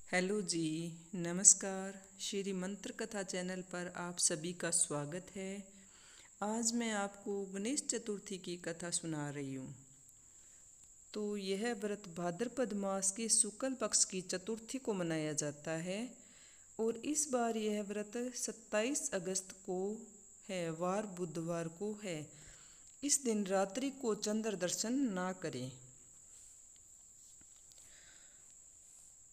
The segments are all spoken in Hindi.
हेलो जी, नमस्कार। श्री मंत्र कथा चैनल पर आप सभी का स्वागत है। आज मैं आपको गणेश चतुर्थी की कथा सुना रही हूँ। तो यह व्रत भाद्रपद मास के शुक्ल पक्ष की चतुर्थी को मनाया जाता है और इस बार यह व्रत 27 अगस्त को है, वार बुधवार को है। इस दिन रात्रि को चंद्र दर्शन ना करें।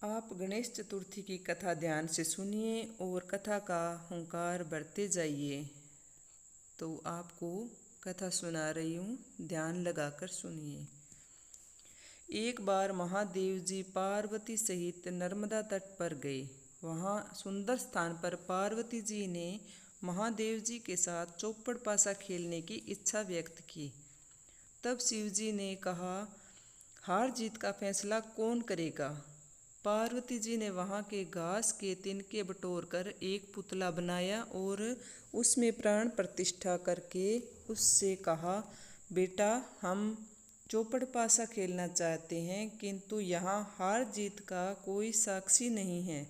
आप गणेश चतुर्थी की कथा ध्यान से सुनिए और कथा का हुंकार भरते जाइए। तो आपको कथा सुना रही हूँ, ध्यान लगाकर सुनिए। एक बार महादेव जी पार्वती सहित नर्मदा तट पर गए। वहाँ सुंदर स्थान पर पार्वती जी ने महादेव जी के साथ चौपड़ पासा खेलने की इच्छा व्यक्त की। तब शिव जी ने कहा, हार जीत का फैसला कौन करेगा? पार्वती जी ने वहाँ के घास के तिनके बटोर कर एक पुतला बनाया और उसमें प्राण प्रतिष्ठा करके उससे कहा, बेटा, हम चौपड़ पासा खेलना चाहते हैं, किंतु यहाँ हार जीत का कोई साक्षी नहीं है।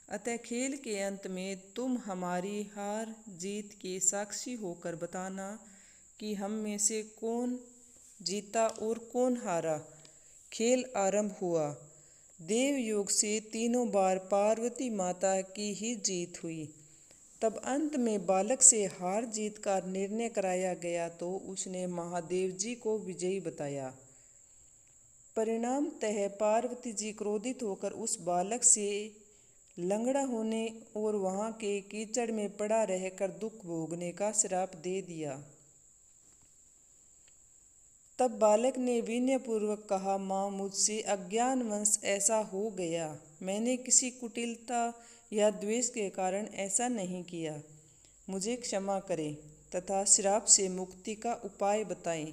अतः खेल के अंत में तुम हमारी हार जीत के साक्षी होकर बताना कि हम में से कौन जीता और कौन हारा। खेल आरंभ हुआ। देव योग से तीनों बार पार्वती माता की ही जीत हुई। तब अंत में बालक से हार जीत का निर्णय कराया गया तो उसने महादेव जी को विजयी बताया। परिणामतः पार्वती जी क्रोधित होकर उस बालक से लंगड़ा होने और वहाँ के कीचड़ में पड़ा रहकर दुख भोगने का श्राप दे दिया। तब बालक ने विनयपूर्वक कहा, माँ, मुझसे अज्ञानवश ऐसा हो गया। मैंने किसी कुटिलता या द्वेष के कारण ऐसा नहीं किया। मुझे क्षमा करें तथा श्राप से मुक्ति का उपाय बताएं।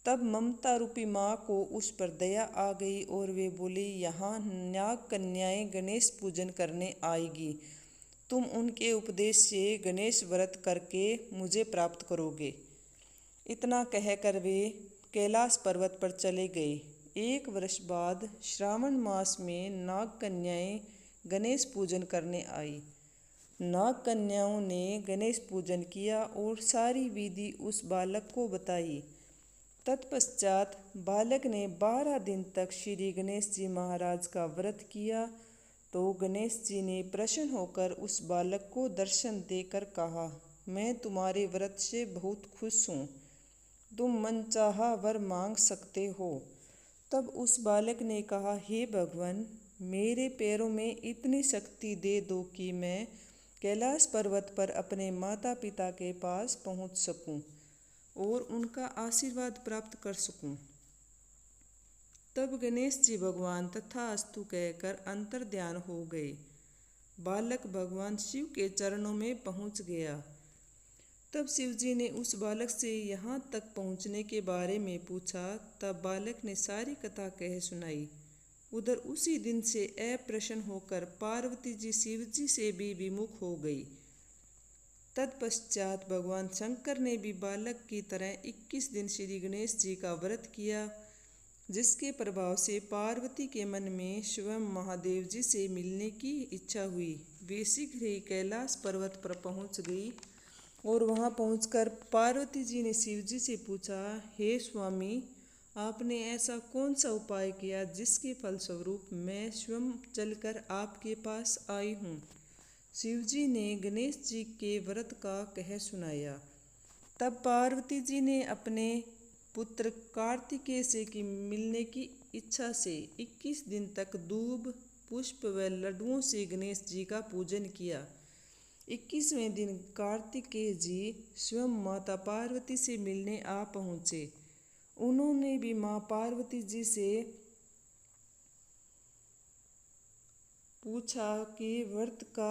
तब ममता रूपी माँ को उस पर दया आ गई और वे बोली, यहाँ नाग कन्याएं गणेश पूजन करने आएगी। तुम उनके उपदेश से गणेश व्रत करके मुझे प्राप्त करोगे। इतना कहकर वे कैलाश पर्वत पर चले गए। 1 वर्ष बाद श्रावण मास में नाग कन्याएं गणेश पूजन करने आई। नाग कन्याओं ने गणेश पूजन किया और सारी विधि उस बालक को बताई। तत्पश्चात बालक ने 12 दिन तक श्री गणेश जी महाराज का व्रत किया तो गणेश जी ने प्रसन्न होकर उस बालक को दर्शन देकर कहा, मैं तुम्हारे व्रत से बहुत खुश हूँ। तुम मनचाहा वर मांग सकते हो। तब उस बालक ने कहा, हे भगवान, मेरे पैरों में इतनी शक्ति दे दो कि मैं कैलाश पर्वत पर अपने माता पिता के पास पहुँच सकूं और उनका आशीर्वाद प्राप्त कर सकूं। तब गणेश जी भगवान तथास्तु कहकर अंतर ध्यान हो गए। बालक भगवान शिव के चरणों में पहुँच गया। तब शिव जी ने उस बालक से यहाँ तक पहुँचने के बारे में पूछा। तब बालक ने सारी कथा कह सुनाई। उधर उसी दिन से अप्रसन्न होकर पार्वती जी शिव जी से भी विमुख हो गई। तत्पश्चात भगवान शंकर ने भी बालक की तरह 21 दिन श्री गणेश जी का व्रत किया, जिसके प्रभाव से पार्वती के मन में स्वयं महादेव जी से मिलने की इच्छा हुई। वे शीघ्र ही कैलाश पर्वत पर पहुँच गई और वहां पहुंचकर पार्वती जी ने शिव जी से पूछा, हे स्वामी, आपने ऐसा कौन सा उपाय किया जिसके फलस्वरूप मैं स्वयं चलकर आपके पास आई हूँ? शिव जी ने गणेश जी के व्रत का कह सुनाया। तब पार्वती जी ने अपने पुत्र कार्तिकेय से की मिलने की इच्छा से 21 दिन तक दूब, पुष्प व लड्डुओं से गणेश जी का पूजन किया। 21वें दिन कार्तिकेय जी स्वयं माता पार्वती से मिलने आ पहुँचे। उन्होंने भी माँ पार्वती जी से पूछा कि व्रत का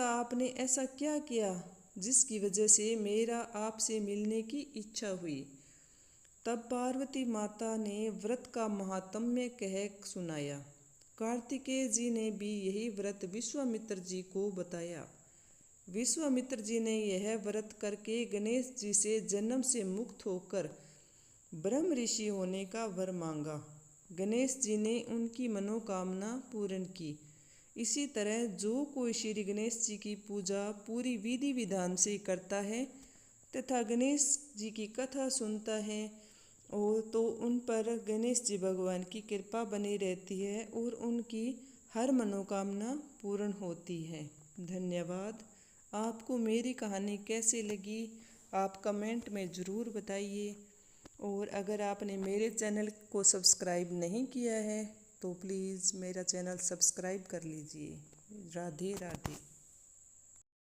आपने ऐसा क्या किया जिसकी वजह से मेरा आपसे मिलने की इच्छा हुई। तब पार्वती माता ने व्रत का महात्म्य कह सुनाया। कार्तिकेय जी ने भी यही व्रत विश्वामित्र जी को बताया। विश्वामित्र जी ने यह व्रत करके गणेश जी से जन्म से मुक्त होकर ब्रह्म ऋषि होने का वर मांगा। गणेश जी ने उनकी मनोकामना पूर्ण की। इसी तरह जो कोई श्री गणेश जी की पूजा पूरी विधि विधान से करता है तथा गणेश जी की कथा सुनता है और तो उन पर गणेश जी भगवान की कृपा बनी रहती है और उनकी हर मनोकामना पूर्ण होती है। धन्यवाद। आपको मेरी कहानी कैसी लगी आप कमेंट में ज़रूर बताइए, और अगर आपने मेरे चैनल को सब्सक्राइब नहीं किया है तो प्लीज़ मेरा चैनल सब्सक्राइब कर लीजिए। राधे राधे।